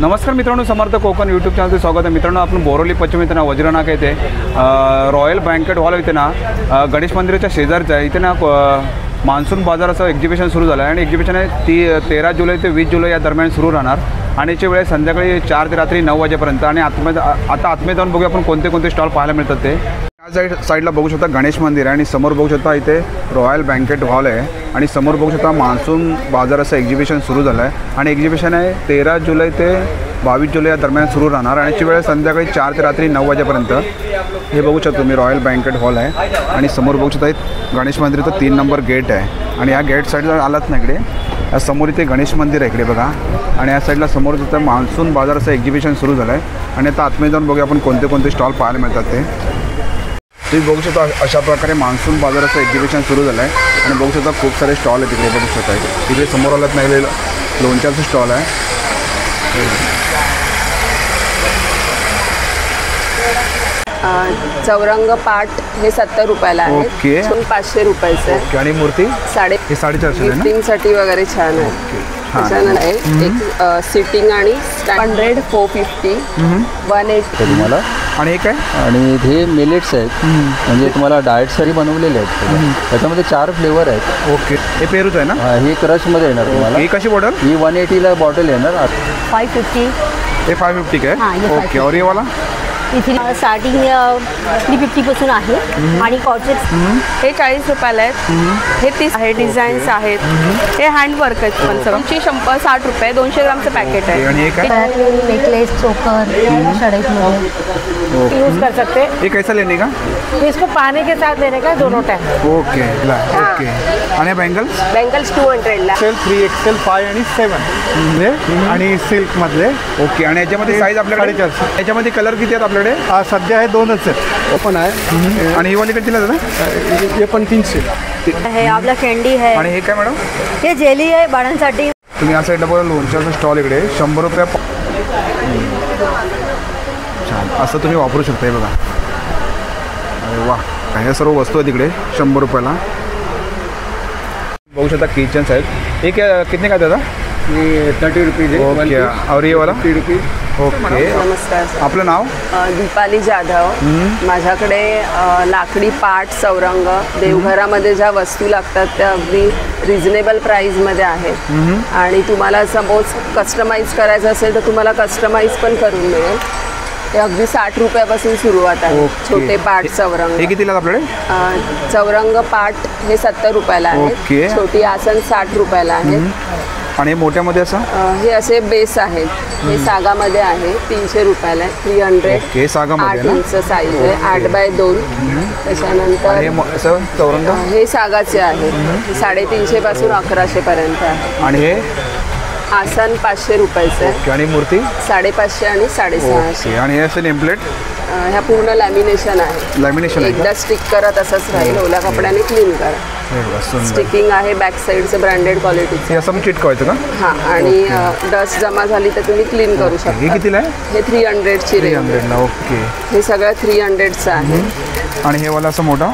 नमस्कार मित्रांनो, समर्थ कोकण यूट्यूब चॅनलचं स्वागत आहे। मित्रांनो, आपण बोरोली पश्चिम इथे ना वज्रनाका येथे रॉयल बँकेट हॉल इथे ना गणेश मंदिराच्या शेजारचं आहे। इथे ना मान्सून बाजाराचं एक्झिबिशन सुरू झालं आहे आणि एक्झिबिशन आहे 13 जुलै ते 20 जुलै या दरम्यान सुरू राहणार आणि याची वेळ संध्याकाळी 4 ते रात्री 9 वाजेपर्यंत। आणि आता आतमध्ये जाऊन बघूया आपण कोणते कोणते स्टॉल पाहायला मिळतात ते। या साईडला बघू शकता गणेश मंदिर आहे आणि समोर बघू शकता इथे रॉयल बँकेट हॉल आहे आणि समोर बघू शकता मान्सून बाजाराचं एक्झिबिशन सुरू झालं आहे आणि एक्झिबिशन आहे 13 जुलै ते 22 जुलै या दरम्यान सुरू राहणार आणि याची वेळ संध्याकाळी 4 ते रात्री 9 वाजेपर्यंत। हे बघू शकता तुम्ही रॉयल बँकेट हॉल आहे आणि समोर बघू शकता गणेश मंदिराचं 3 नंबर गेट आहे आणि या गेट साईडला आलात ना इकडे या समोर इथे गणेश मंदिर आहे इकडे बघा आणि या साईडला समोर तिथं मान्सून बाजाराचं एक्झिबिशन सुरू झालं आहे आणि आता आतमध्ये जाऊन बघूया आपण कोणते कोणते स्टॉल पाहायला मिळतात ते। तुम्ही बघू शकता अशा प्रकारे मान्सून बाजाराचं एक्झिबिशन सुरू झालं आहे आणि बघू शकता खूप सारे स्टॉल आहेत तिकडे बघू शकता। तिकडे समोर आलात नाही लोणच्याचं स्टॉल आहे। चौरंग पाट हे 70 रुपयाला आहे। ओके, 500 रुपयाचं आहे। आणि मूर्ती हे 450 आहे ना। गिफ्टिंगसाठी वगैरे छान आहे। एक सिटिंग आणि 100 450 180 तुम्हाला आणि हे काय आणि हे मिलेट्स आहेत म्हणजे तुम्हाला डाएटसाठी बनवलेले आहेत। त्याच्यामध्ये 4 फ्लेवर आहेत। ओके, हे पेरूच आहे ना। हे क्रशमध्ये येणार तुम्हाला। ही कशी बॉटल? ही 180ला बॉटल येणार। 550 हे 550 काय? ओके, और ये वाला इथे स्टार्टिंग 350 पासून आहे आणि कॉर्सेट्स हे 40 रुपयाला आहेत। हे 30 आहे। डिझाईन्स आहेत। हे हँडवर्क आहेत पण सगळं 60 रुपये 200 ग्रामचं पॅकेट आहे। आणि हे काय? नेकलेस चोकर शर्ट में यूज कर सकते हैं। ये कैसा लेने का? इसको पानी के साथ लेने का दोनों टाइम। Okay okay. आणि बँगल्स 200 ला 3 XL 5 आणि 7 आणि सिल्क मधले। ओके, आणि याच्यामध्ये साईज आपल्याकडे 450। याच्यामध्ये कलर किती आहेत आपल्याकडे? सध्या हे 2च आहेत। ओपन आहे आणि ही वाली कितीला दादा? हे पण 300 है। आपला कॅन्डी है आणि हे काय मॅडम? हे जेली आहे बाळांसाठी। तुम्ही या साईडला बघा लोणच्याचा स्टॉल इकडे 100 रुपये छान असं तुम्ही वापरू शकता। हे बघा, अरे वा, काही सर्व वस्तू आहेत तिकडे 100 रुपयाला। बघू शकता किचन्स आहेत। एक कितने का दादा? ये 30 रुपीज है। ओके, और ये वाला 50 रुपीज। ओके, नमस्कार, आपलं नाव? दीपाली जाधव। माझ्याकडे लाकडी पाट चौरंग देवघरामध्ये ज्या वस्तू लागतात त्या अगदी रिझनेबल प्राईजमध्ये आहेत आणि तुम्हाला सपोज कस्टमाइज करायचं असेल तर तुम्हाला कस्टमाइज पण करून मिळेल। हे अगदी 60 रुपयापासून सुरुवात आहे। छोटे पाट चौरंग हे कितीला आपल्याकडे? चौरंग पाट हे 70 रुपयाला आहे। छोटी आसन 60 रुपयाला आहे। आणि मोठ्यामध्ये असं हे असे बेस आहेत। हे सागामध्ये आहे 300 रुपयाला आहे। 300 ओके, सागामध्ये 8 इंच साईज आहे। 8x2। त्याच्यानंतर हे असं चौरंग हे सागाचे आहेत। 350 पासून 1100 पर्यंत आहे। आणि हे आसन 500 रुपयाचं आहे। ओके, आणि मूर्ती 550 आणि 650। आणि हे असं नेमप्लेट ह्या पूर्ण लॅमिनेशन आहे। लॅमिनेशन आहे एकदा स्टिक करा तसंच राहील। ओल्या कपड्याने क्लीन करा। स्टिकिंग आहे बॅक साईडचं ब्रँडेड क्वालिटीचं। हे असं चिटकवायचं का? हां, आणि डस्ट जमा झाली तर तुम्ही क्लीन करू शकता। हे कितीला आहे? हे 300 ची रेंज आहे। 300ला। ओके, हे सगळं 300चं आहे। आणि हे वाला असं मोठा?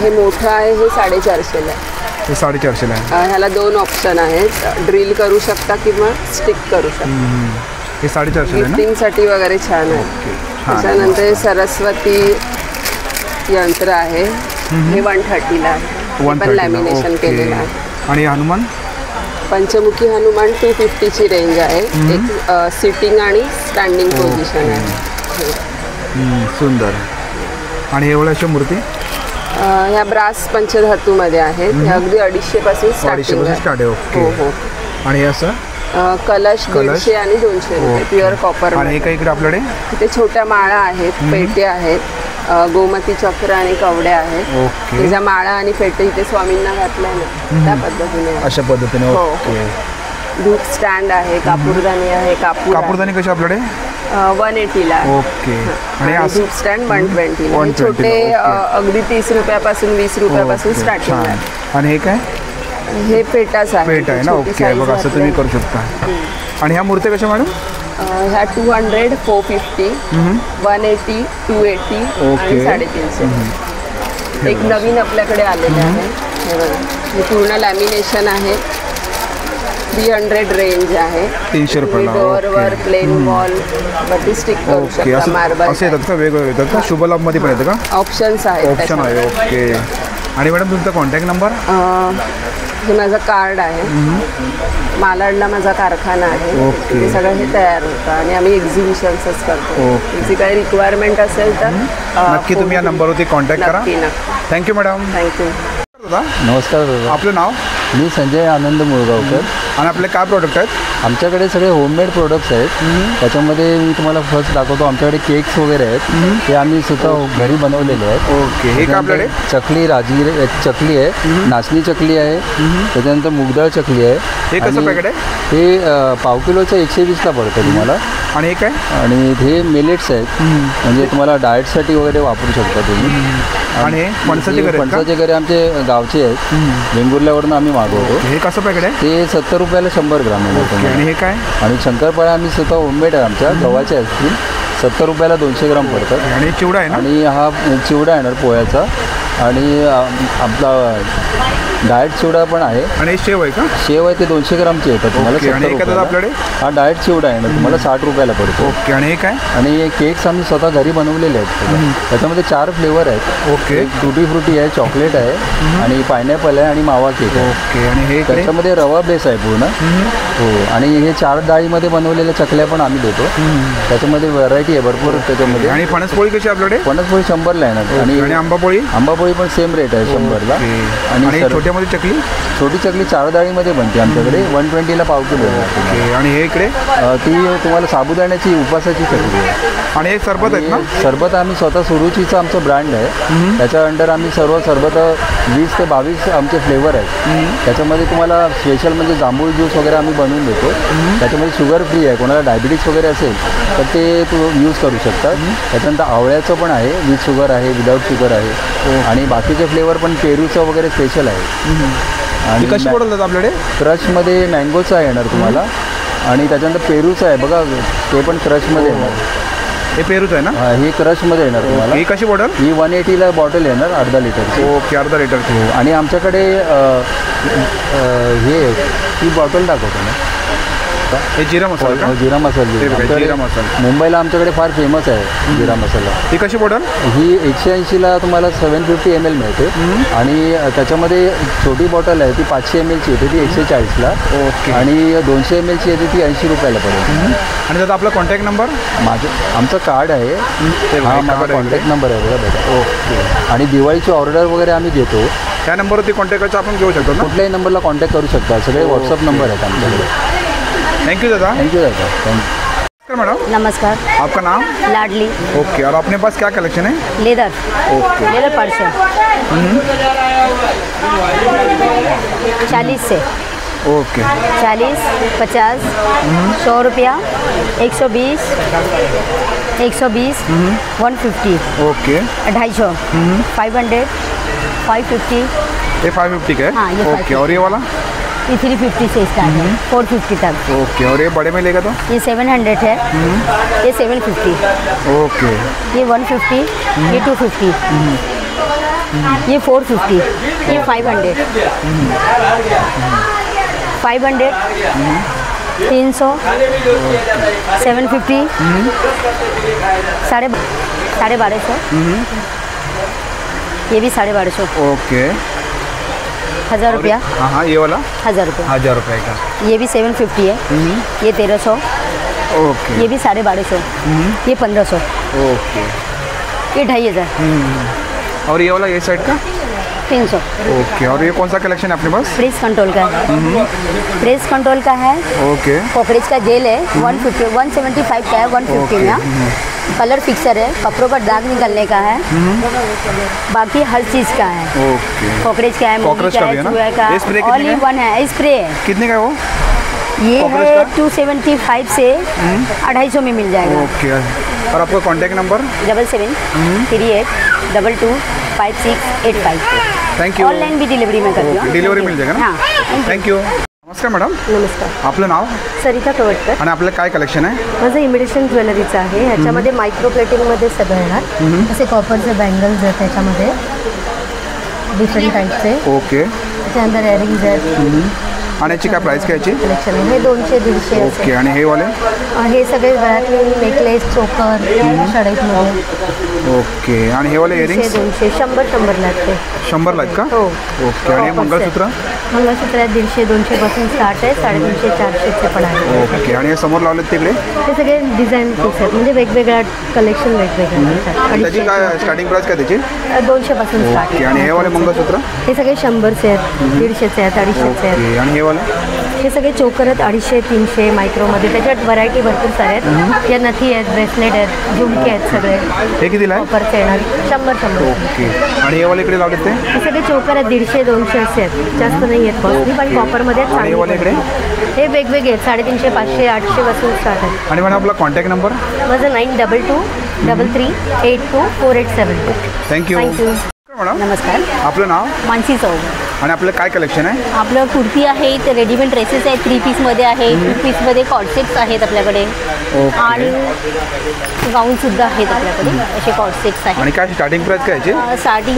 हे मोठं आहे। हे 450ला आहे। हे 450ला आहे। ह्याला 2 ऑप्शन आहेत, ड्रिल करू शकता किंवा स्टिक करू शकता। हे 450ला आहे ना। गिफ्टिंगसाठी वगैरे छान आहे। त्याच्यानंतर हे सरस्वती यंत्र आहे। हे 130ला आहे। पण लॅमिनेशन केलेलं आहे। आणि हनुमान? पंचमुखी हनुमान 250 ची रेंज आहे। एक सिटिंग आणि स्टँडिंग पोझिशन आहे। सुंदर। आणि हे वाला मूर्ती ह्या ब्रास पंचधातूमध्ये आहेत। हे अगदी 250 पासून स्टार्ट आहे। ओके, आणि हे असं कलश 150 आणि 200 रुपये प्युअर कॉपर। आणि हे इकडे आपल्याकडे इथे छोट्या माळा आहेत, पेटे आहेत, गोमती चक्र आणि कवड्या आहेत। ओके, ज्या माळा आणि पेटे इथे स्वामींना घातल्या ना त्या पद्धतीने अशा पद्धतीने। ओके, धूप स्टँड आहे, कापूरदानी आहे। कापूरदानी कशी आपल्याकडे? 180ला। ओके, आणि धूप स्टँड 120ला। छोटे अगदी 30 रुपयापासून 20 रुपयापासून स्टार्टिंग आहे। आणि हे काय? हे पेटाच आहे। पेट आहे ना। ओके, बघा असं तुम्ही करू शकता। आणि ह्या मूर्त्या कशा मॅडम? ह्या 200 450 180 280 आणि 350। एक नवीन आपल्याकडे आलेलं आहे। हे पूर्ण लॅमिनेशन आहे। 300 रेंज आहे. 300 रुपयाला. डोअरवर प्लेन वॉल वरती स्टिक करू ओके, शकता. असं मार्बल असं येतात का, वेगवेगळे येतात का? शुभ लाभमध्ये पण येतं का? ऑप्शन्स आहेत ऑप्शन आहे. ओके. आणि मॅडम तुमचा कॉन्टॅक्ट नंबर? हे माझं कार्ड आहे. मालाडला माझा कारखाना आहे. ओके. ते सगळं हे तयार होतं आणि आम्ही एक्झिबिशन्सच करतो. ओके. तुमची काही रिक्वायरमेंट असेल तर नक्की तुम्ही या नंबरवरती कॉन्टॅक्ट करा. नक्की नक्की. Thank you madam. थँक्यू. दादा नमस्कार दादा, आपलं नाव मी संजय आनंद मुळगावकर. आणि आपले काय प्रोडक्ट आहेत? आमच्याकडे सगळे होममेड प्रोडक्ट्स आहेत. त्याच्यामध्ये मी तुम्हाला फर्स्ट दाखवतो. आमच्याकडे केक्स वगैरे आहेत, ते आम्ही स्वतः घरी बनवलेले आहेत. ओके. हे का आपल्याकडे? चकली, राजगिरी चकली आहे, नाचणी चकली आहे, त्याच्यानंतर मुगडाळ चकली आहे. हे कसं आणि पॅकेट आहे? हे पाव किलोचं 120ला पडतं तुम्हाला. आणि हे काय? आणि हे मिलेट्स आहेत, म्हणजे तुम्हाला डाएटसाठी वगैरे वापरू शकता तुम्ही. आणि हे फणसाचे घरे आहेत का? फणसाचे घरे आमचे गावचे आहेत, वेंगुर्ल्यावरून आम्ही मागवतो. हे कसं पॅकेट आहे? ते 70 रुपयाला 100 ग्राम आहे ओके. आणि हे काय? आणि शंकरपाळ्या आम्ही स्वतः होममेड आहे, आमच्या गव्हाच्या असतील. 70 रुपयाला 200 ग्राम पडतात. आणि चिवडा आहे ना? आणि हा चिवडा येणार पोह्याचा. आणि आपला डाएट चिवडा पण आहे. आणि हे शेव आहे का? शेव आहे, ते 200 ग्रामचे येतात तुम्हाला ओके. आणि 70 हे काय दादा रुपयाला. आपल्याकडे? हा डाएट चिवडा आहे ना, तुम्हाला 60 रुपयाला पडतो. ओके. आणि हे काय? आणि केक्स आम्ही स्वतः घरी बनवलेले आहेत. त्याच्यामध्ये 4 फ्लेवर आहेत. ओके. एक टुटी फ्रुटी आहे, चॉकलेट आहे, आणि पायनॅपल आहे, आणि मावा केक आहे. ओके. आणि हे इकडे? त्याच्यामध्ये रवा बेस आहे पूर्ण. हो. आणि हे 4 डाळीमध्ये बनवलेल्या चकल्या पण आम्ही देतो. त्याच्यामध्ये व्हरायटी आहे भरपूर त्याच्यामध्ये. आणि फणसपोळी कशी आपल्याकडे? फणसपोळी 100ला आहे ना. आणि आंबापोळी? आंबापोळी पण सेम रेट आहे 100ला. आणि छोट्यामध्ये चकली? छोटी चकली 4 डाळीमध्ये बनते आमच्याकडे, 120ला पाव किलो आहे. ओके. आणि हे इकडे? ती तुम्हाला साबुदाण्याची उपासाची चकली आहे. आणि हे सरबत आहेत ना? सरबत आम्ही स्वतः सुरुचीचं आमचं ब्रँड आहे. त्याच्या अंडर आम्ही सर्व सरबत 20 ते 22 आमचे फ्लेवर आहेत. त्याच्यामध्ये तुम्हाला स्पेशल म्हणजे जांभूळ ज्यूस वगैरे आम्ही बनवून देतो. त्याच्यामध्ये शुगर फ्री आहे. कोणाला डायबिटीस वगैरे असेल तर ते यूज करू शकतात. त्याच्यानंतर आवळ्याचं पण आहे, विथ शुगर आहे, विदाऊट शुगर आहे. आणि बाकीचे फ्लेवर पण पेरूचं वगैरे स्पेशल आहे. आणि कशी पडतात आपल्याकडे? क्रशमध्ये मँगोचं आहे येणार तुम्हाला. आणि त्याच्यानंतर पेरूचं आहे बघा, ते पण क्रशमध्ये येणार. हे पेरूच आहे ना? ही क्रशमध्ये येणार तुम्हाला. ही कशी बॉटल? ही 180ला बॉटल येणार, अर्धा लिटरची. ओके. अर्धा लिटरची. आणि आमच्याकडे हे ही बॉटल दाखवतो ना, हे जिरा मसाला का? जिरा मसाला. ते बघा, आमच्याकडे जिरा मसाला. मुंबईला आमच्याकडे फार फेमस आहे जिरा मसाला. ही कशी बॉटल? ही 180ला तुम्हाला 750 ml मिळते. आणि त्याच्यामध्ये छोटी बॉटल आहे ती 500 mlची येते, ती 140ला. ओके. आणि 200 mlची येते, ती 80 रुपयाला पडेल. आणि त्याचा आपला कॉन्टॅक्ट नंबर? आमचं कार्ड आहे, हा माझा कॉन्टॅक्ट नंबर आहे बघा. ओके. आणि दिवाळीची ऑर्डर वगैरे आम्ही देतो. त्या नंबरवरती कॉन्टॅक्ट करायचं आपण घेऊ शकतो ना? कुठल्याही नंबरला कॉन्टॅक्ट करू शकता. सगळे व्हॉट्सअप नंबर आहेत आमच्याकडे. थैंक यू दादा. थैंक यू दादा. नमस्कार मैडम. नमस्कार. आपका नाम? लाडली. ओके. और अपने पास क्या कलेक्शन है? लेदर. ओके. लेदर पर्सन 40 से ओके. 40, 50, 100 रुपया, 120, 120, 150, ओके. 250, 500, 550, ये 550 का है? हाँ, ये ओके. 550 और ये वाला? ये 350 से स्टार्ट है, 450 तक. ओके. और ये बड़े में लेगा तो? ये 700 है, ये 750, ओके. ये 150, ये 250, ये 450, ये 500, 500, 300, 750, 1250, ये भी 1250, ओके. 1000 रुपया, हाँ हाँ, ये वाला 1000 रुपया. 1000 रुपये का. ये भी 750 है, ये 1300, ओके. ये भी 1250, ये 1500, ओके. ये 2500, और ये वाला ये साइड का? 300. ओके. और ये कौन सा कलेक्शन है अपने पास? प्रेस कंट्रोल का है, प्रेस कंट्रोल का है. ओके. कॉकरेज का जेल है 150, 175 का है, 150 में. कलर फिक्सर है, कपड़ों पर दाग निकलने का है. बाकी हर चीज़ का है. ओके. कॉकरेज का है, मुर्गी कॉकरोच का का भी है, है ना? चूहे का, ये स्प्रे कितने ऑल का इन है? वन है. स्प्रे है, कितने का है वो? ये कॉकरोच है का? 275 से 250 में मिल जाएगा. ओके. और आपका contact number? 77 38 22 5685. Thank you. Online भी डिलिव्हरी में करते हो. डिलिव्हरी मिळते का ना? हां. थँक्यू. नमस्कार मॅडम. नमस्कार. आपलं नाव? सरिता कवटकर. आणि आपलं काय कलेक्शन आहे? माझं इमिटेशन ज्वेलरीचं आहे. ह्याच्यामध्ये मायक्रो प्लेटिंगमध्ये सगळं येणार. असे कॉपरचे बँगल्स आहेत त्याच्यामध्ये डिफरंट टाईपचे. ओके. त्याच्यानंतर इयरिंग्ज आहेत. आणि याची काय प्राईस काय याची? कलेक्शन आहे हे 200-150 ओके. आणि हे वाले? हे सगळे गळ्यातले नेकलेस चोकर षडाईतमध्ये ओके. आणि हे वाले इयरिंग्स? 200 100 लागते. 100 आहेत का? हो. ओके. आणि हे मंगळसूत्र? मंगळसूत्र आहे 150-200 पासून स्टार्ट आहे, 350-400 पण आहे. ओके. आणि हे समोर लावलेत तिकडे? हे सगळे डिझाईन पीस आहेत, म्हणजे वेगवेगळ्या कलेक्शन वेगवेगळे त्याची काय स्टार्टिंग प्राईस काय त्याची? 200 पासून स्टार्ट. ओके. आणि हे वाले मंगळसूत्र? हे सगळे 100चे आहेत, 150चे आहेत, 250चे आहेत. ओके. आणि हे वाले? हे सगळे चोकर आहेत 250-300 मायक्रोमध्ये. त्याच्यात व्हरायटी भरपूर सारे आहेत. या नथी आहेत, ब्रेसलेट आहेत, झुमके आहेत सगळे. हे कितीला आहे? कॉपरचे येणार 100. ओके. आणि हे वाले इकडे लावलेत ते? हे सगळे चोकर आहेत 150-200 असे आहेत, जास्त नाही आहेत कॉस्टली, पण कॉपरमध्ये आणि हे वाले इकडे? हे वेगवेगळे आहेत 350, 500, 800 पासून स्टार्ट आहेत. आणि मॅडम आपला कॉन्टॅक्ट नंबर? माझं 9223382487. थँक्यू. थँक्यू. मॅडम नमस्कार. आपलं नाव मानसी चौक. आणि आपलं काय कलेक्शन आहे? आपलं कुर्ती आहे, ते रेडीमेड ड्रेसेस आहेत, 3 पीसमध्ये आहे, 2 पीसमध्ये कॉर्डसेट्स आहेत आपल्याकडे. आणि गाऊनसुद्धा आहेत आपल्याकडे, असे कॉर्डसेट्स आहेत. आणि काय स्टार्टिंग प्राईस काय याची? स्टार्टिंग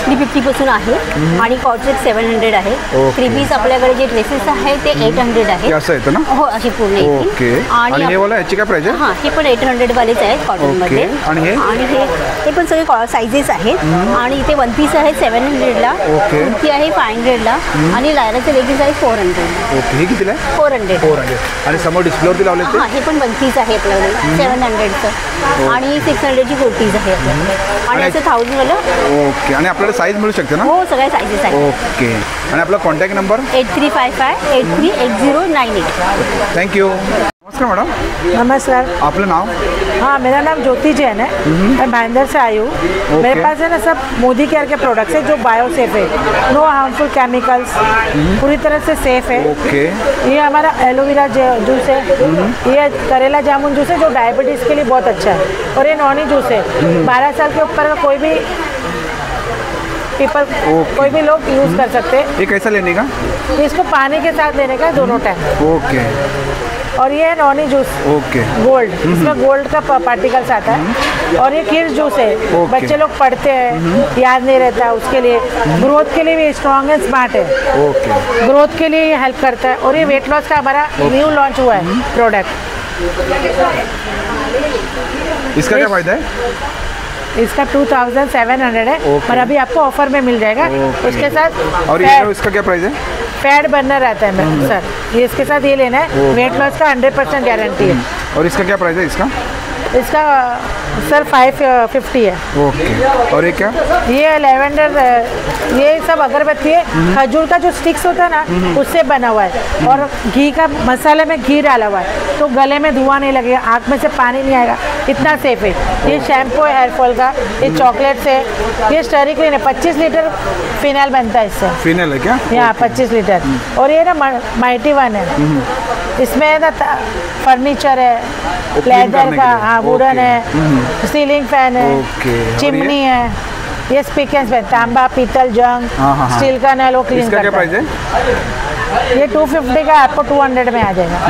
350 पासून आहे आणि कॉर्डसेट 700 आहे. 3 पीस आपल्याकडे जे ड्रेसेस आहेत ते 800 हे आहे. असं येतं ना? हो, अशी पूर्ण येतील. ओके. आणि हे वाला याची काय प्राईस आहे? हां, हे पण 800 वालेच आहेत कॉटनमध्ये. ओके. आणि हे पण सगळे साईजेस आहेत. आणि इथे 1 पीस आहे 700ला, ओके. कुर्ती आहे 500ला आणि लायराचे लेगिन्स आहे 400. ओके. हे कितीला आहे? 400. 400. आणि समोर डिस्प्लेवरती लावले ते? हां, हे पण 1 पीस आहे आपल्याकडे 700चं. आणि 600ची कुर्तीज आहे आपल्याकडे. आणि असं 1000वालं. ओके. आणि आपल्याला साईज मिळू शकते ना? हो, सगळ्या साईजेस आहेत. ओके. आणि आपला कॉन्टॅक्ट नंबर? 8355838098. थँक्यू. नमस्कार मैडम। नमस्कार। आपलं नाव? हाँ, मेरा नाम ज्योति जैन है। मैं भाईंदर से आई हूँ। मेरे पास है ना सब मोदी केयर के प्रोडक्ट्स है जो बायो सेफ है, नो हार्मफुल केमिकल्स, पूरी तरह से सेफ है। ओके। ये हमारा एलोवेरा जूस है, ये करेला जामुन जूस है जो डायबिटीज़ के लिए बहुत अच्छा है, और ये नॉनी जूस है। 12 साल के ऊपर का कोई भी पीपल कोई भी लोग यूज़ कर सकते हैं। ये कैसा लेने का? इसको पानी के साथ लेने का दोनों टाइम। ओके। और ये है नॉनी जूस ओके। गोल्ड, इसमें गोल्ड का पार्टिकल्स आता है। और ये किड्स जूस है, बच्चे लोग पढ़ते हैं, याद नहीं रहता, उसके लिए ग्रोथ के लिए भी स्ट्रॉन्ग एंड स्मार्ट है। ओके। ग्रोथ के लिए ये हेल्प करता है। और ये वेट लॉस का हमारा न्यू लॉन्च हुआ है प्रोडक्ट। इसका क्या फायदा है? इसका 2700 है, पर अभी आपको ऑफर में मिल जाएगा। उसके साथ और ये इसका क्या प्राइस है? फैट बर्नर आता है मैम सर, ये इसके साथ ये लेना है। वेट लॉस का 100% गारंटी है। और इसका क्या प्राइस है इसका? इसका सर 550 है। ओके। और ये क्या? ये लेवेंडर, ये सब अगरबत्ती है। खजूर का जो स्टिक्स होता है ना, उससे बना हुआ है। और घी का मसाले में घी डाला हुआ है, तो गले में धुआं नहीं लगेगा, आँख में से पानी नहीं आएगा, इतना सेफ है। ये शैम्पू है हेयर फॉल का, ये चॉकलेट से, ये स्टेरिक्लीन है। 25 लीटर फिनाइल बनता है इससे। फिनाइल है क्या? यहाँ 25 लीटर। और ये ना माइटी वन है, इसमें ना फर्नीचर है, लेदर का, हाँ वुडन है, सीलिंग फैन है, चिमनी है, ये स्पीकर्स है, तांबा, पीतल, जंग, स्टील का नल वो क्लीन इसका क्या प्राइस है? ये 250 का आपको 200 में आ जाएगा।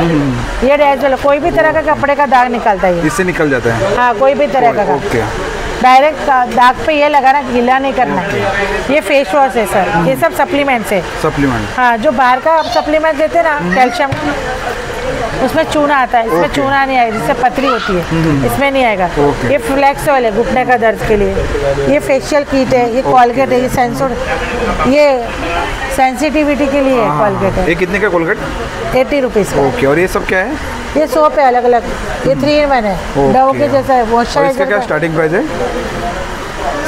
ये डैजल, कोई भी तरह का कपड़े का दाग निकलता है, इससे निकल जाता है। हाँ कोई भी तरह का। ओके। डायरेक्ट दाग पे ये लगाना, गीला नहीं करना है। ये फेस वॉश है सर, ये सब सप्लीमेंट्स है। सप्लीमेंट? हाँ, जो बाहर का सप्लीमेंट देते हैं ना, कैल्शियम, उसमें चूना आता है, इसमें चूना नहीं आएगा, जिससे पतली होती है, इसमें नहीं आएगा। ये फ्लैक्स ऑयल है घुटने का दर्द के लिए। ये फेशियल किट है, ये कॉलगेट है, ये सेंसर, ये सेंसिटिविटी के लिए है कॉलगेट है। ये कितने का कोलगेट? 80 रुपीज़ का। ओके। और ये सब क्या है? ये सोप है अलग अलग, ये 3 in 1 है, डव के जैसा है। और इसका क्या मॉइस्चराइजर स्टार्टिंग प्राइस है?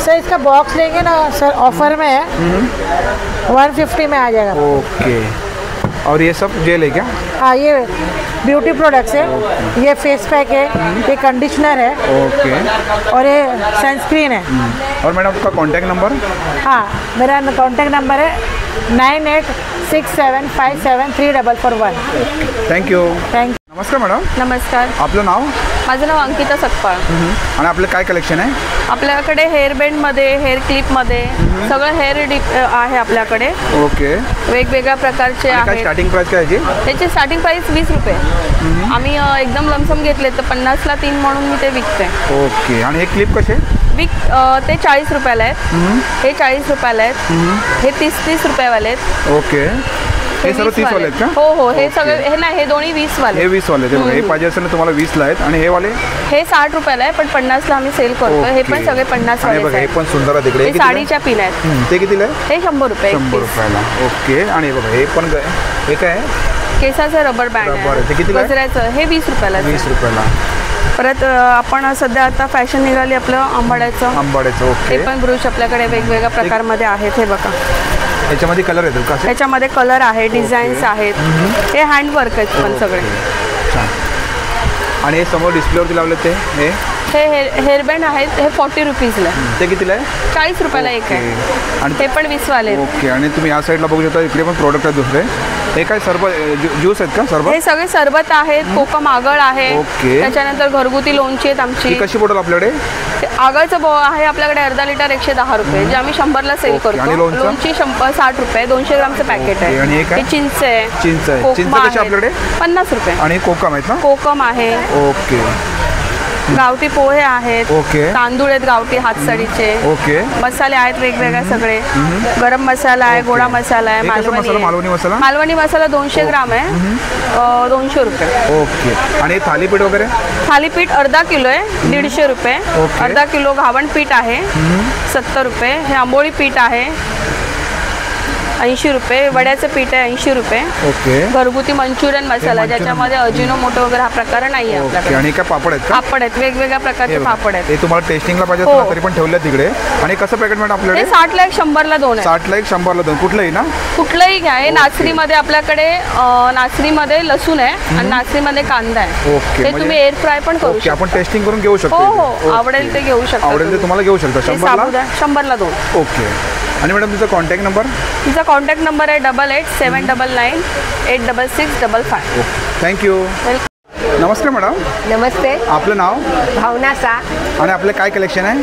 सर इसका बॉक्स लेंगे ना सर, ऑफर में है 150 में आ जाएगा। ओके। और ये सब जेल है क्या? हाँ, ये ब्यूटी प्रोडक्ट्स है, ये फेस पैक है, ये कंडीशनर है, ओके। और ये सनस्क्रीन है। और मैडम आपका कॉन्टैक्ट नंबर? हाँ, मेरा कॉन्टैक्ट नंबर है 9867573441। थँक्यू। थँक्यू। नमस्कार मॅडम। नमस्कार, आपलं नाव? माझं नाव अंकिता सकपाळ। आणि आपलं काय कलेक्शन आहे? आपल्याकडे हेअर बेंडमध्ये, हेअर क्लिपमध्ये सगळं हेअर डिप आहे आपल्याकडे। ओके। वेगवेगळ्या प्रकारचे काय आहेत। स्टार्टिंग प्राइस काय आहे? त्याची स्टार्टिंग प्राइस 20 रुपये। आम्ही एकदम लमसम घेतले तर 50ला 3 म्हणून मी ते विकते। ओके। आणि हे क्लिप कसे? ते 40 रुपयाला आहेत, हे 40 रुपयाला आहेत, हे 30 रुपयावाले आहेत। ओके। हे सर्व 30 वाले आहेत का? हो हो, हे सगळे हे नाही, हे दोन्ही 20 वाले. हे 20 वाले आहेत. हे बघा, हे पाहिजे असेल ना तुम्हाला 20 ला आहेत. आणि हे वाले हे 60 रुपयाला आहे, पण 50 ला आम्ही सेल करतो. हे पण ओके. सगळे 50 आणि वाले बघा हे आहेत. पण सुंदर आहे तिकडे. हे साडीच्या पिन आहेत. ते कितीला आहे? हे 100 रुपये. 100 रुपयाला. ओके. आणि बघा हे पण हे काय आहे? केसाचं रबर बँड रबर आहे. ते आहे. कितीला आहे? गजऱ्याचं हे 20 रुपयाला आहे. 20 रुपयाला. परत आपण सध्या आता फॅशन निघाली आपलं आंबाड्याचं. आंबाड्याचं. हे ओके. पण ब्रूच आपल्याकडे वेगवेगळ्या प्रकारमध्ये आहेत. हे बघा, याच्यामध्ये कलर येतील का? त्याच्यामध्ये कलर आहे, डिझाईन्स आहेत. हे हँडवर्क आहेत पण सगळे. आणि हे समोर डिस्प्लेवरती लावले ते हे हेअरबँड आहेत. हे 40 रुपीजला. ते कितीला आहे? 40 रुपयाला एक आहे. आणि हे पण 20 वाले आहेत. ओके. आणि तुम्ही या साईडला बघू शकता, इकडे पण प्रोडक्ट आहेत दुसरे. हे काय ज्यूस आहेत का? सरबत हे सगळे सरबत आहेत. कोकम आगळ आहे. ओके. त्याच्यानंतर घरगुती लोणची आहेत ही आमची. कशी बॉटल आपल्याकडे? आगळचं आहे आपल्याकडे अर्धा लिटर 110 रुपये, जे आम्ही 100ला सेल ओके. आणि करतो. लोणचं? लोणची 60 रुपये, 200 ग्रामचं पॅकेट आहे. ओके. आणि हे काय? चिंच आहे. चिंच आहे. कोकमा चिंच कशी आहे. आपल्याकडे? 50 रुपये. आणि कोकम आहेत ना? कोकम आहे. ओके. गावठी पोहे आहेत. ओके. तांदूळ आहेत गावठी हातसडीचे. ओके. मसाले आहेत वेगवेगळे सगळे. गरम मसाला आहे, गोडा मसाला आहे, हे कसं मसाला? मालवणी मसाला? मालवणी मसाला 200 ग्राम आहे. 200 रुपये. ओके. आणि थालीपीठ वगैरे? थालीपीठ अर्धा किलो आहे, 150 रुपये. ओके. अर्धा किलो घावण पीठ आहे, 70 रुपये. हे आंबोळी पीठ आहे, 80 रुपये. वड्याचं पीठ आहे, 80 रुपये. ओके. घरगुती मंचुरियन मसाला, ज्याच्यामध्ये अजिनोमोटो वगैरे हा प्रकार नाही आहे ओके. आपल्याकडे. आणि काय पापड आहेत का? पापड आहेत, वेगवेगळ्या प्रकारचे पापड आहेत. हे तुम्हाला टेस्टिंगला पाहिजे हो. असेल ना, तरी पण ठेवले तिकडे. आणि कसं पॅकेट मॅडम हे आपल्याकडे? 60ला एक, 100ला 2 आहे. 60ला एक, 100ला 2. कुठलंही ना? कुठलंही घ्या. हे नाचणीमध्ये आपल्याकडे नाचणीमध्ये लसूण आहे आणि नाचणीमध्ये कांदा आहे. ओके. ते तुम्ही एअर फ्राय पण करू ओके. शकता. आपण टेस्टिंग करून घेऊ शकतो हो इथे. हो, ओके. आवडेल ते घेऊ शकता. आवडेल ते तुम्हाला घेऊ शकता. हे 100ला? साबुदाणा 100ला 2. ओके. आणि मॅडम तुमचा कॉन्टॅक्ट नंबर? तिचा कॉन्टॅक्ट नंबर आहे 887999 86655. थँक्यू. वेलकम. नमस्कार मॅडम, नमस्ते, आपलं नाव भावना सा। आणि आपलं काय कलेक्शन आहे?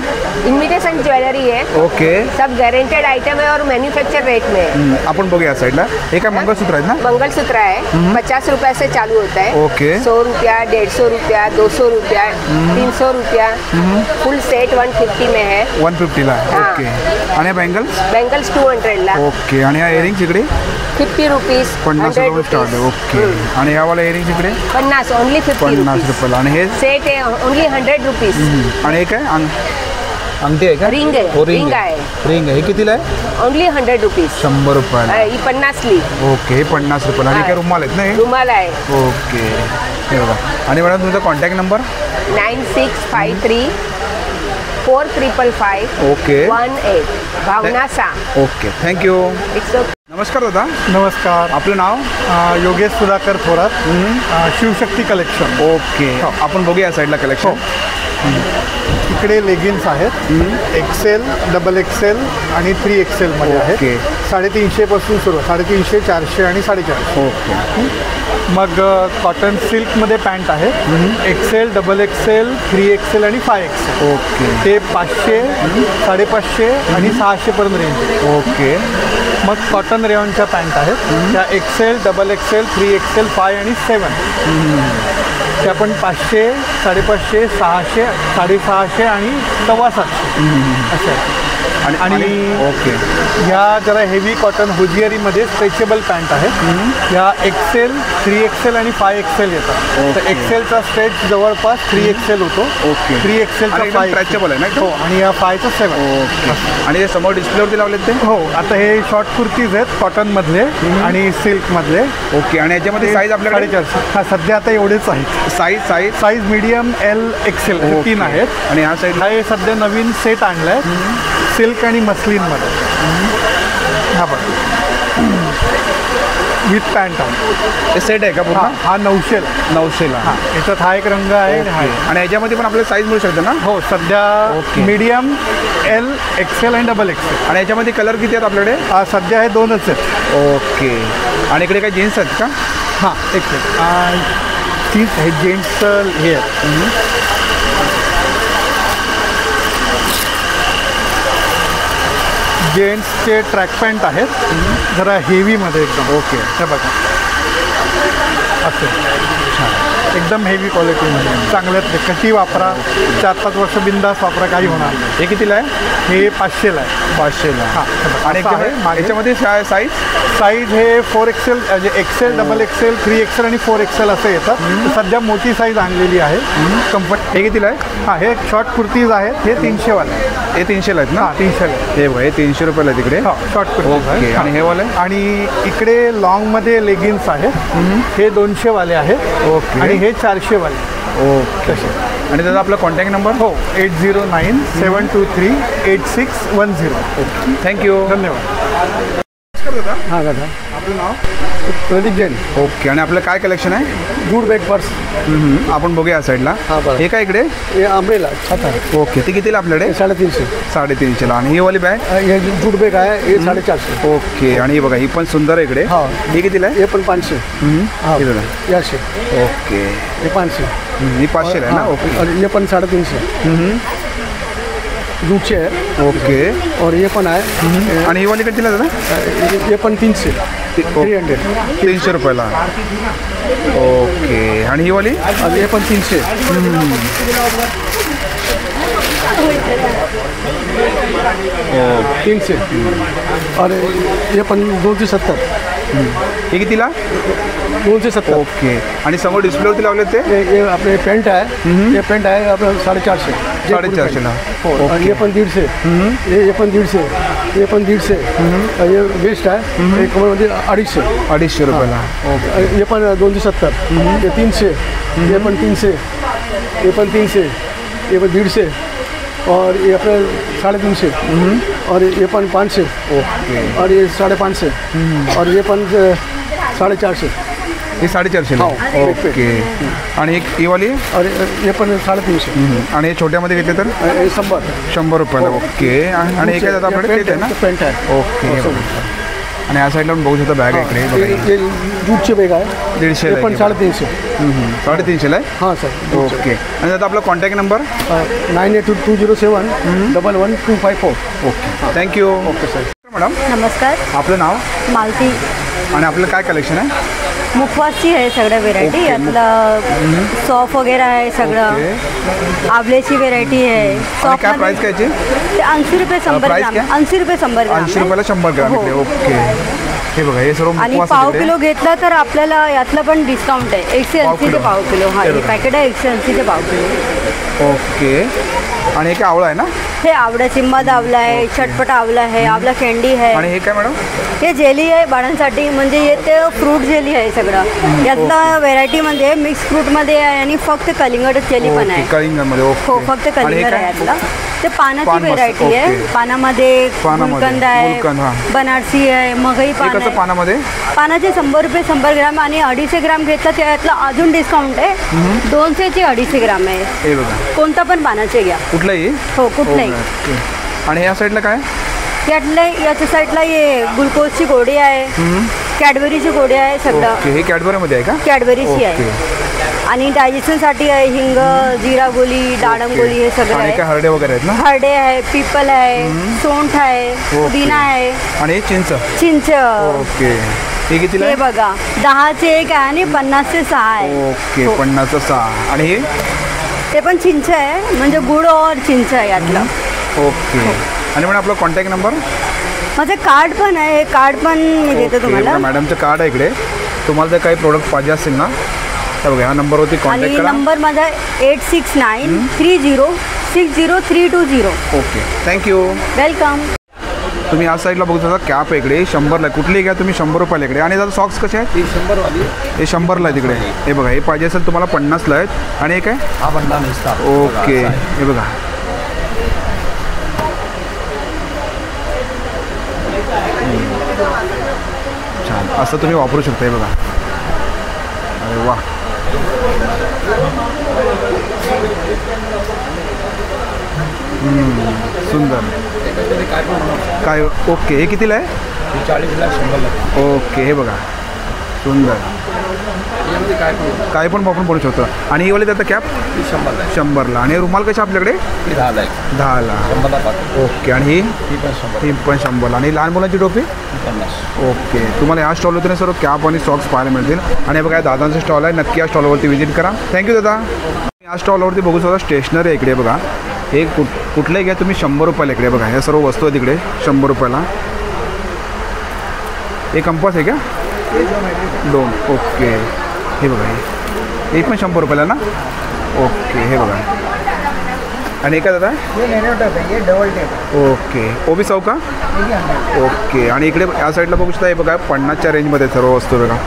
इमिटेशन ज्वेलरी है, ओके. सब गारंटेड आइटम है और मैन्युफैक्चर रेट में है। आपण बघूया साईडला. हे काय मंगळसूत्र आहेत ना? मंगलसूत्र है, 50 रुपया से चालू होता है। ओके. 100 रुपया, 150 रुपया, 200 रुपया, 300 रुपया, फुल सेट 150 में है। 150ला. हाँ. ओके. आणि बँगल्स? बैंगल्स 200 ला, ओके. आणि ह्या इयरिंग्स इकडे 50 रुपीज, 50 रुपये स्टार्ट आहे. ओके. आणि ह्यावाला इयरिंग्स इकडे 50 ओनली 50 50 रुपीज। रुपयाला. आणि हे सेट है ओनली 100 रुपीज। आणि हे काय अंगठी आहे का? रिंग आहे. हो, रिंग रिंग आहे. आहे. रिंग आहे. हे कितीला आहे? Only 100 rupees. 100 रुपयाला. ही 50 ली। ओके. हे 50 रुपयाला. आणि काय रुमाल आहेत ना हे? रुमाल आहे ओके. हे बघा. आणि मॅडम तुमचा कॉन्टॅक्ट नंबर? 9653 4555 ओके. 18 भावना सा। ओके. थँक्यू. It's okay. नमस्कार दादा, नमस्कार, आपलं नाव? योगेश सुधाकर थोरात, शिवशक्ती कलेक्शन। ओके. आपण बघूया साईडला कलेक्शन. इकडे लेगिन्स आहेत, एक्सेल, डबल एक्सेल आणि 3 एक्सेल मध्ये आहेत। ओके. 350 पासून सुरू, 350, 400 आणि 450। ओके. मग कॉटन सिल्कमध्ये पॅन्ट आहे, एक्सेल, डबल एक्सेल, 3 एक्सेल आणि 5 एक्सेल। ओके. ते 500, 550 आणि 600 पर्यंत रेंज। ओके. मग कॉटन रेयॉनच्या पॅन्ट आहेत, त्या एक्सेल, डबल एक्सेल, 3 एक्सेल, 5 आणि 7 त्या पण 500, 550, 600, 650 आणि 750 असे आहेत। आणि ओके. ह्या जरा हेवी कॉटन हुजियरीमध्ये स्ट्रेचेबल पॅन्ट आहेत, ह्या एक्सेल, 3 एक्सेल आणि 5 एक्सेल येतात। तर एक्सेलचा स्ट्रेच जवळपास 3 एक्सेल होतो। ओके. 3 एक्सेलचा 5 स्ट्रेचेबल आहे ना? हो, आणि या 5चा 7। ओके. आणि हे समोर डिस्प्लेवरती लावलेत ते? हो, आता हे शॉर्ट कुर्तीज आहेत कॉटनमधले आणि सिल्कमधले। ओके. आणि याच्यामध्ये साईज आपल्याकडे? 450। हा, सध्या आता एवढेच आहेत। साईज मीडियम, एल, एक्सेल 3 आहेत। आणि ह्या साईड हा हे सध्या नवीन सेट आणलाय सिल्क आणि मस्लिनमध्ये। हा बघा, विथ पॅन्ट आहे। हे सेट आहे का पूर्ण? हा 900ला। हा. याच्यात हा एक रंग आहे आणि हा एक। आणि याच्यामध्ये पण आपल्याला साईज मिळू शकते ना? हो, सध्या ओके. मीडियम, एल, एक्सेल आणि डबल एक्सेल। आणि याच्यामध्ये कलर किती आहेत आपल्याकडे? सध्या हे 2च आहेत। ओके. आणि इकडे काय जीन्स आहेत का? हां, एक तीच हे जेंट्सचं हे आहेत। जेंट्सचे ट्रॅक पॅन्ट आहेत, जरा हेवीमध्ये एकदम। ओके. हे बघा, असं एकदम हेवी क्वालिटीमध्ये चांगल्यात कशी वापरा 4-5 वर्ष बिंदास वापरा, काही होणार नाही. हे कितीला आहे? हे 500ला आहे. 500ला. हां. आणि याच्यामध्ये साईज साईज हे 4XL म्हणजे XL, XXL, 3XL आणि 4XL असं येतं. सध्या मोठी साईज आणलेली आहे. कम्फर्ट. हे कितीला आहे? हां, हे शॉर्ट कुर्तीज आहेत. हे 300वाले आहे. हे 300ला आहेत ना? हां, 300ला. हे बघा, हे 300 रुपयाला आहे तिकडे. हो, शॉर्ट कुर्तीज ओके. आहे. आणि हे वाले? आणि इकडे लॉंगमध्ये लेगिन्स आहेत. हे 200वाले आहेत. ओके. आणि हे 400वाले. ओके. आणि त्याचा आपला कॉन्टॅक्ट नंबर? हो, 8097223610. Okay, thank you. धन्यवाद. हां दादा, आपलं नाव? प्रदीप जैन. ओके. आणि आपलं काय कलेक्शन आहे? Jute bag purse. आपण बघूया या साईडला. हां, बरं. हे काय इकडे? हे आंब्रेला छाता. ओके. ते कितीला आपल्याकडे? 350. 350ला. आणि ही वाली बॅग? हे जूट बॅग आहे, हे 450. ओके. आणि हे बघा, ही पण सुंदर आहे इकडे. हां. हे कितीला आहे? हे पण 500. हां, कितीला? याशे. ओके. हे 500. ही 500 आहे ना? ओके. और ये पण 350. जूटचे आहे. ओके. और ये पण आहे. आणि ही वाली कितीला दादा? ये पण 300. 300. 300 रुपयाला. ओके. आणि ही वाली? आणि हे पण 300. 300. और ये पण 270. हे कितीला? 270. ओके. आणि समोर डिस्प्लेवरती लावले ते? ये आपले पेंट आहे. हे पेंट आहे आपलं 450. 450ला. हो. आणि हे पण 150. हे पण 150. हे पण 150. हे वेस्ट आहे. हे कमरमध्ये 250. 250 रुपयाला. ओके. हे पण 270. हे 300. हे पण 300. हे पण 300. हे पण 150. और ये अपने 350. और ये पण 500. ओके. और ये 550. और ये पण 450. हे 450ला. हो. ओके. आणि एक ही वाली? और ये पण 350. आणि हे छोट्यामध्ये घेतले तर? 100. 100 रुपयाला. ओके. आणि हे काय जातं आपल्याकडे? ते आहे ना? पेंट आहे. ओके. आणि या साईडला पण बघू शकता बॅग आहे इकडे. बघा, ये जूटचे बॅग आहे. 150 हे पण 350. 350ला आहे? हां सर. ओके. आणि आता आपला contact number? 982207 okay. Thank you. Okay sir. Madam, नमस्कार. आपलं नाव मालती. आणि आपलं काय कलेक्शन आहे? मुखवासची आहे सगळ्या व्हेरायटी. ओके. यातलं सॉफ वगैरे आहे सगळं. आंबल्याची व्हेरायटी आहे. आणि काय प्राईस काय याची? ते 80 रुपये 100 प्राईस ग्राम. काय? 80 रुपये 100 ग्राम. 80 रुपयाला 100 ग्राम हो. इकडे. ओके. हे बघा, हे सर्व आणि मुखवास पाव इकडे. किलो घेतला तर आपल्याला यातलं पण डिस्काउंट आहे. 180 चे पाव किलो. हा, हे हे बघा. पॅकेट आहे 180 चे पाव किलो. ओके. आणि हे काय आवळा आहे ना? हे आवड्याची मध आवला आहे, चटपट आवला आहे, आवला कॅन्डी आहे. आणि हे काय मॅडम? हे जेली आहे बाळांसाठी. म्हणजे हे ते फ्रूट जेली आहे सगळं. यातलं व्हेरायटीमध्ये मिक्स फ्रूटमध्ये आहे आणि फक्त कलिंगड जेली पण आहे. कलिंगडमध्ये. ओके. हो, फक्त आणि हे कलिंगड काय? आहे यातलं. ते पानाची पान मस्त. व्हेरायटी आहे. ओके. पानामध्ये गुलकंद आहे, गुलकंद, हां. बनारसी आहे, मगई हे पान कसं आहे. पानामध्ये? पानाचे 100 रुपये 100 ग्राम. आणि 250 ग्राम घेतलं त्यातलं अजून डिस्काउंट आहे. 200 चे 250 ग्राम आहे. हे बघा, कोणता पण पानाचे घ्या. कुठलंही? हो, कुठलंही. ओके. आणि या साईडला काय? याच्या साईडला ये ग्लुकोजची गोडी आहे, कॅडबरीची गोडी आहे सगळं. ओके. हे कॅडबरीमध्ये आहे का? कॅडबरीची आहे. ओके. आणि डायजेशनसाठी आहे हिंग, जिरा गोली, डाळम गोली हे सगळं आणि काय आहे. हरडे वगैरे आहेत ना? हरडे आहे, पिपल आहे, सोंठ आहे, पुदिना आहे, आणि हे चिंच. चिंच. ओके. हे कितीला हे आहे? बघा 10 चे 1 आहे आणि 50 चे 6 आहे. ओके. हो. 50चं 6. आणि हे? ते पण चिंच आहे. म्हणजे गुळ और चिंच आहे यातलं. ओके. आणि मॅडम आपला कॉन्टॅक्ट नंबर? माझं कार्ड पण आहे. हे कार्ड पण मी देते तुम्हाला. मॅडमचं कार्ड आहे इकडे. तुम्हाला जर काही प्रोडक्ट पाहिजे असेल ना तर बघा, ह्या नंबरवरती आणि कॉन्टॅक्ट करा. नंबर माझा 8693060320. ओके. थँक्यू. वेलकम. तुम्ही या साईडला बघू शकता. कॅप आहे इकडे 100ला. कुठली घ्या तुम्ही 100 रुपयाला इकडे. आणि त्याचा सॉक्स कसे आहेत? 100वाली. हे 100ला आहे तिकडे. हे बघा, हे पाहिजे असेल तुम्हाला 50ला आहेत. आणि हे काय? हा बंडा नसता. ओके. हे बघा, छान असं तुम्ही वापरू शकता. हे बघा, अरे वा. सुंदर. काय? ओके. हे कितीला आहे? 40ला 100ला. ओके. हे बघा, सुंदर. काय पण आपण बनवू शकतो. आणि ही वाली त्याचा कॅप 100ला. आणि रुमाल कशा आपल्याकडे 10ला. ओके. आणि ही पण 100ला. आणि लहान मुलांची टोपी 50. ओके. तुम्हाला या स्टॉलवरती सर्व कॅप आणि सॉक्स पाहायला मिळतील. आणि बघा दादांचा स्टॉल आहे, नक्की या स्टॉलवरती व्हिजिट करा. थँक्यू दादा. या स्टॉलवरती बघू शकता स्टेशनरी आहे इकडे बघा. हे कुठलंही घ्या तुम्ही 100 रुपयाला इकडे बघा. ह्या सर्व वस्तू आहेत इकडे 100 रुपयाला. हे कंपास आहे का 2. ओके. हे बघा हे पण 100 रुपयाला ना. ओके. हे बघा. आणि हे काय दादा डबल टेप. ओके. ओबी 100 का. ओके. आणि इकडे या साईडला बघू शकता हे बघा 50च्या रेंजमध्ये सर्व वस्तू बघा.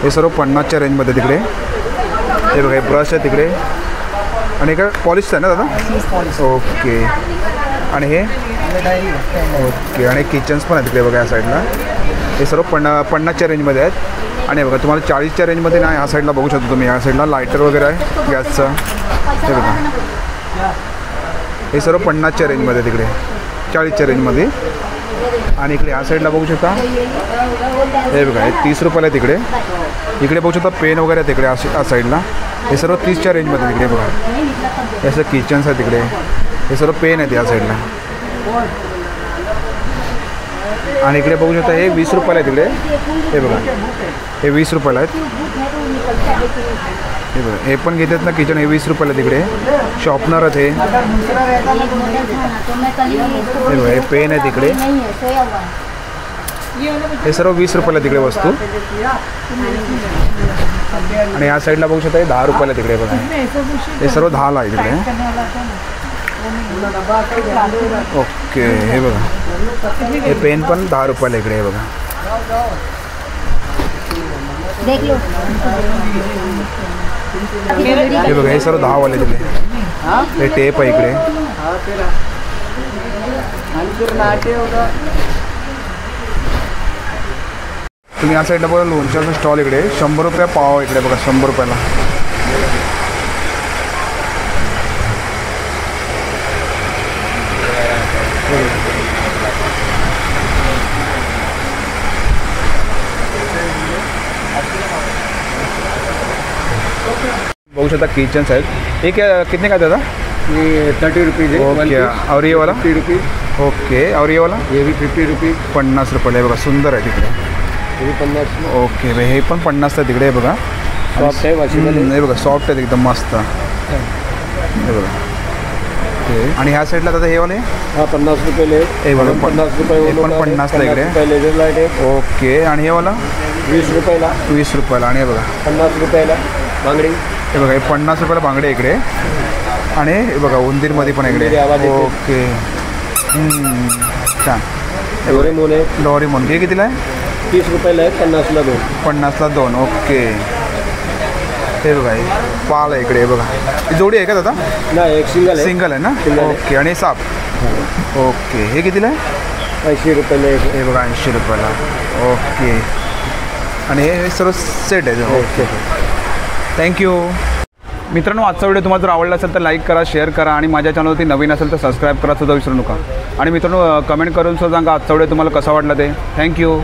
हे सर्व 50च्या रेंजमध्ये तिकडे. हे बघा हे ब्रश आहे तिकडे. आणि काय पॉलिश आहे ना दादा. ओके. आणि हे ओके. आणि किचन्स पण आहे तिकडे बघा या साईडला. हे सर्व 50च्या रेंजमध्ये आहेत. आणि बघा तुम्हाला 40च्या रेंजमध्ये ना या साईडला बघू शकता तुम्ही. या साईडला लायटर वगैरे आहे गॅसचं. हे बघा हे सर्व 50च्या रेंजमध्ये तिकडे 40च्या रेंजमध्ये. आणि इकडे या साईडला बघू शकता हे बघा हे 30 रुपयाला आहे तिकडे. इकडे बघू शकता पेन वगैरे आहे तिकडे या साईडला. हे सर्व 30च्या रेंजमध्ये तिकडे बघा. हे असं किचन्स आहे तिकडे. हे सर्व पेन आहेत या साईडला. आणि इकडे बघू शकता हे 20 रुपयाला आहे तिकडे. हे बघा हे 20 रुपयाला आहेत. हे बघा हे पण घेतात ना किचन. हे 20 रुपयाला तिकडे. शॉर्पनर आहेत हे. हे बघा हे पेन आहे तिकडे. हे सर्व 20 रुपयाला तिकडे वस्तू. आणि या साईडला बघू शकता हे 10 रुपयाला तिकडे बघा. हे सर्व 10ला आहे तिकडे. ओके. हे बघा हे पेन पण 10 रुपयाला इकडे. हे बघा हे बघा हे सर्व 10वाले तिकडे. हे टेप आहे इकडे. तुम्ही या साईडला बघा लोणच्याचा स्टॉल इकडे 100 रुपये पाव इकडे बघा 100 रुपयाला. बघू शकता किचन्स आहेत. हे क्या कितने का दादा. ये 30 रुपीज़ है. ओके. और ये वाला 50 रुपीज़. ओके. और ये वाला ये भी 50 रुपीज़. 50 रुपयाला आहे बघा. सुंदर आहे तिकडे. ये भी 50. ओके. हे पण 50 आहे तिकडे बघा. सॉफ्ट आहे वॉशिंग. हे बघा सॉफ्ट आहे एकदम मस्त. हे बघा. आणि ह्या साईडला दादा हे वाले 50 रुपये. हे बघा 50 रुपये. हे पण 50 ला इकडे. लेझर लाईट आहे. ओके. आणि हे वाला 20 रुपयाला. 20 रुपयाला. आणि हे बघा 50 रुपयाला बांगडी. हे बघा हे 50 रुपयाला बांगडे इकडे. आणि हे बघा उंदीरमध्ये पण इकडे. ओके. छान. हे डोरेमोन आहे. डोरेमोन हे कितीला आहे. 30 रुपयाला आहे. 50ला 2. 50ला 2. ओके. हे बघा हे पाल आहे इकडे. बघा ही जोडी आहे का दादा. नाही एक सिंगल आहे. सिंगल आहे ना. ओके. आणि साप. ओके. हे कितीला आहे. 80 रुपयाला. हे बघा 80 रुपयाला. ओके. आणि हे सर्व सेट आहे. ओके. थँक्यू. मित्रांनो आजचा व्हिडिओ तुम्हाला जर आवडला असेल तर लाईक करा, शेअर करा. आणि माझ्या चॅनलवरती नवीन असेल तर सबस्क्राईब करा सुद्धा विसरू नका. आणि मित्रांनो कमेंट करून सुद्धा सांगा आजचा व्हिडिओ तुम्हाला कसा वाटला ते. थँक्यू.